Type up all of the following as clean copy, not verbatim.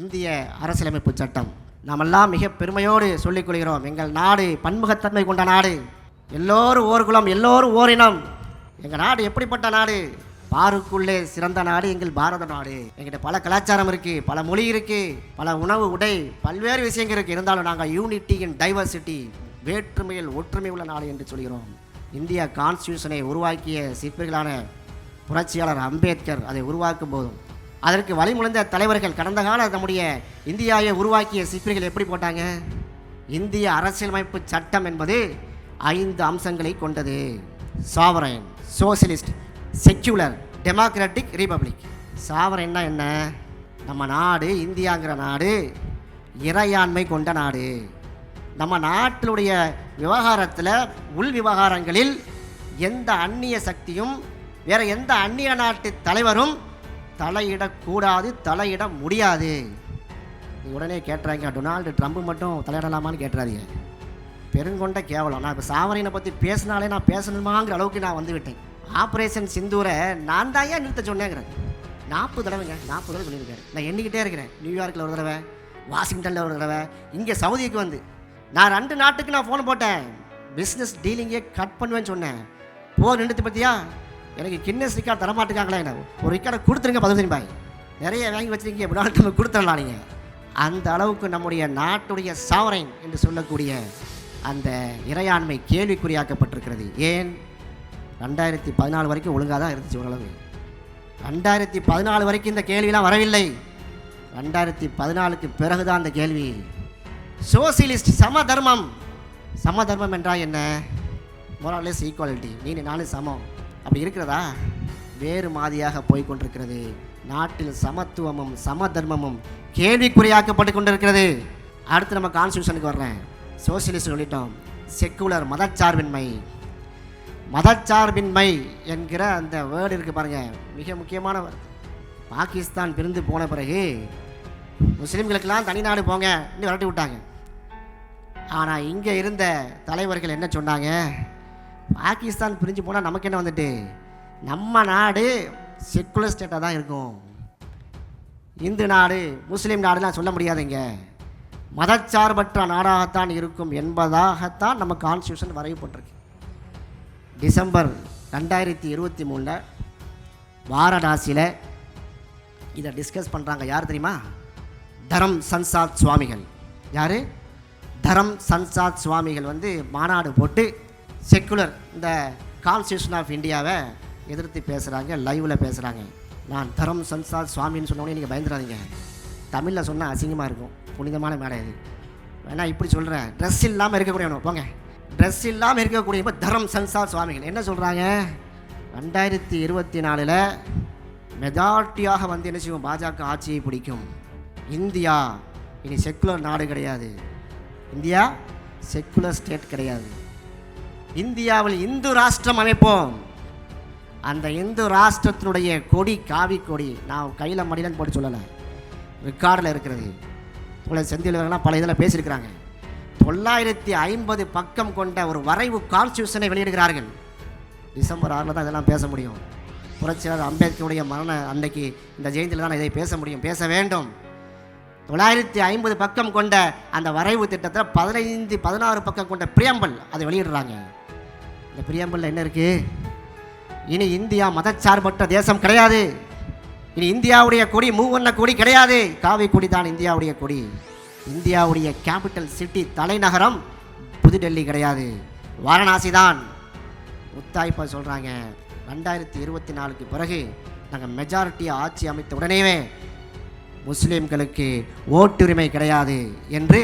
இந்திய அரசியலமைப்பு சட்டம். நாமெல்லாம் மிக பெருமையோடு சொல்லிக் கொள்கிறோம், எங்கள் நாடு பன்முகத்தன்மை கொண்ட நாடு, எல்லோரும் ஓர் குலம், எல்லோரும் ஓரினம். எங்கள் நாடு எப்படிப்பட்ட நாடு? பாருக்குள்ளே சிறந்த நாடு எங்கள் பாரத நாடு. எங்கிட்ட பல கலாச்சாரம் இருக்குது, பல மொழி இருக்குது, பல உணவு உடை, பல்வேறு விஷயங்கள் இருக்குது. இருந்தாலும் நாங்கள் யூனிட்டி இன் டைவர்சிட்டி, வேற்றுமையில் ஒற்றுமை உள்ள நாடு என்று சொல்கிறோம். இந்திய கான்ஸ்டியூஷனை உருவாக்கிய சிற்பிகளான புரட்சியாளர் அம்பேத்கர் அதை உருவாக்கும் போதும் அதற்கு வழிமுறைந்த தலைவர்கள் கடந்த கால நம்முடைய இந்தியாவை உருவாக்கிய சிற்பிகள் எப்படி போட்டாங்க? இந்திய அரசியலமைப்பு சட்டம் என்பது 5 அம்சங்களை கொண்டது. Sovereign, socialist, secular, democratic, republic. சாவரைன்னா என்ன? நம்ம நாடு இந்தியாங்கிற நாடு இறையாண்மை கொண்ட நாடு. நம்ம நாட்டினுடைய விவகாரத்தில், உள் விவகாரங்களில் எந்த அந்நிய சக்தியும் வேற எந்த அந்நிய நாட்டு தலைவரும் தலையிடக்கூடாது, தலையிட முடியாது. நீ உடனே கேட்டுறாங்க, டொனால்டு ட்ரம்ப் மட்டும் தலையிடலாமான்னு கேட்டுறாதீங்க. பெருங்கொண்ட கேவலம். நான் இப்போ சாவரைனை பற்றி பேசினாலே நான் பேசணுமாங்கிற அளவுக்கு நான் வந்து விட்டேன். ஆப்ரேஷன் சிந்தூரை நான் தான் ஏன் நிறுத்த சொன்னேங்கிறேன். 40 தடவைங்க, 40 தடவை சொல்லியிருக்காரு. நான் எண்ணிக்கிட்டே இருக்கிறேன். நியூயார்க்கில் ஒரு தடவை, வாஷிங்டனில் ஒரு தடவை, இங்கே சவுதிக்கு வந்து நான் 2 நாட்டுக்கு நான் ஃபோன் போட்டேன். பிஸ்னஸ் டீலிங்கே கட் பண்ணுவேன்னு சொன்னேன். போர் நிறுத்தி பற்றியா? எனக்கு கின்னஸ் ரெக்கார்டு தரமாட்டுக்காங்களே. என்ன ஒரு ரெக்கார்டை கொடுத்துருங்க, 15 ரூபாய் நிறைய வாங்கி வச்சுருக்கீங்க, எப்படினாலும் கொடுத்துடலாம். நீங்கள் அந்த அளவுக்கு நம்முடைய நாட்டுடைய சாவரைன் என்று சொல்லக்கூடிய அந்த இறையாண்மை கேள்விக்குறியாக்கப்பட்டிருக்கிறது. ஏன்? 2014 வரைக்கும் ஒழுங்காக தான் இருந்துச்சு ஓரளவு. 2014 வரைக்கும் இந்த கேள்வியெல்லாம் வரவில்லை. 2014க்கு பிறகுதான் அந்த கேள்வி. சோசியலிஸ்ட், சமதர்மம். சமதர்மம் என்றால் என்ன? மோரலெஸ் ஈக்குவாலிட்டி, நீ நானும் சமம். அப்படி இருக்கிறதா? வேறு மாதிரியாக போய்கொண்டிருக்கிறது. நாட்டில் சமத்துவமும் சமதர்மமும் கேள்விக்குறியாக்கப்பட்டு கொண்டிருக்கிறது. அடுத்து நம்ம கான்ஸ்டியூஷனுக்கு வர்றேன். சோசியலிஸ்ட் சொல்லிட்டோம். செக்குலர், மதச்சார்பின்மை. மதச்சார்பின்மை என்கிற அந்த வேர்டு இருக்குது பாருங்கள், மிக முக்கியமான வேர்டு. பாகிஸ்தான் பிரிந்து போன பிறகு முஸ்லீம்களுக்கெல்லாம் தனிநாடு போங்க இன்னும் விரட்டி விட்டாங்க. ஆனால் இங்கே இருந்த தலைவர்கள் என்ன சொன்னாங்க? பாகிஸ்தான் பிரிஞ்சு போனால் நமக்கு என்ன வந்துட்டு, நம்ம நாடு செக்குலர் ஸ்டேட்டாக தான் இருக்கும், இந்து நாடு முஸ்லீம் நாடுலாம் சொல்ல முடியாதுங்க, மதச்சார்பற்ற நாடாகத்தான் இருக்கும் என்பதாகத்தான் நம்ம கான்ஸ்டியூஷன் வரையப்பட்டிருக்கு. டிசம்பர் 2023 வாரணாசியில் இதை டிஸ்கஸ் பண்ணுறாங்க. யார் தெரியுமா? தரம் சன்சாத் சுவாமிகள். யார்? தரம் சன்சாத் சுவாமிகள் வந்து மாநாடு போட்டு செக்குலர் இந்த கான்ஸ்டியூஷன் ஆஃப் இந்தியாவை எதிர்த்து பேசுகிறாங்க, லைவில் பேசுகிறாங்க. நான் தரம் சன்சாத் சுவாமின்னு சொன்னோடனே நீங்கள் பயந்துடாதீங்க, தமிழில் சொன்னால் அசிங்கமாக இருக்கும். புனிதமான மேடை இது வேணா இப்படி சொல்கிறேன். ட்ரெஸ் இல்லாமல் இருக்கக்கூடியவனும் போங்க, ட்ரெஸ் இல்லாமல் இருக்கக்கூடிய இப்போ தரம் சன்சாத் சுவாமிகள் என்ன சொல்கிறாங்க? 2024 மெஜாரிட்டியாக வந்து என்ன செய்வோம்? பாஜக ஆட்சியை பிடிக்கும். இந்தியா இனி செக்குலர் நாடு கிடையாது, இந்தியா செக்குலர் ஸ்டேட் கிடையாது, இந்தியாவில் இந்து ராஷ்டிரம் அமைப்போம். அந்த இந்து ராஷ்டிரத்தினுடைய கொடி காவி கொடி, நான் கையில் மடியிலன்னு போட்டு சொல்லலை, ரெக்கார்டில் இருக்கிறது. செந்தில்வர்கள்லாம் பல இதில் பேசியிருக்கிறாங்க. 950 பக்கம் கொண்ட ஒரு வரைவு கான்ஸ்டியூஷனை வெளியிடுகிறார்கள். டிசம்பர் 6 தான் இதெல்லாம் பேச முடியும். புரட்சியாளர் அம்பேத்கருடைய மரண அன்னைக்கு இந்த ஜெயந்தியில் தான் இதை பேச முடியும், பேச வேண்டும். 950 பக்கம் கொண்ட அந்த வரைவு திட்டத்தில் 16 பக்கம் கொண்ட பிரியம்பல் அதை வெளியிடுறாங்க. இந்த பிரியம்பலில் என்ன இருக்குது? இனி இந்தியா மதச்சார்பற்ற தேசம் கிடையாது, இனி இந்தியாவுடைய கொடி மூவண்ண கொடி கிடையாது, காவி கொடி தான் இந்தியாவுடைய கொடி. இந்தியாவுடைய கேபிட்டல் சிட்டி தலைநகரம் புதுடெல்லி கிடையாது, வாரணாசி தான். முத்தாய்ப்பா சொல்கிறாங்க, 2024க்கு பிறகு நாங்கள் மெஜாரிட்டியை ஆட்சி அமைத்த உடனேவே முஸ்லீம்களுக்கு ஓட்டுரிமை கிடையாது என்று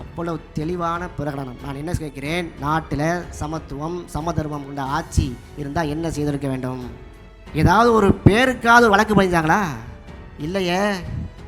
அவ்வளவு தெளிவான பிரகடனம். நான் என்ன கேட்கிறேன்? நாட்டில் சமத்துவம் சமதர்மம் கொண்ட ஆட்சி இருந்தால் என்ன செய்திருக்க வேண்டும்? ஏதாவது ஒரு பேருக்காவது வழக்கு பதிஞ்சாங்களா? இல்லையே.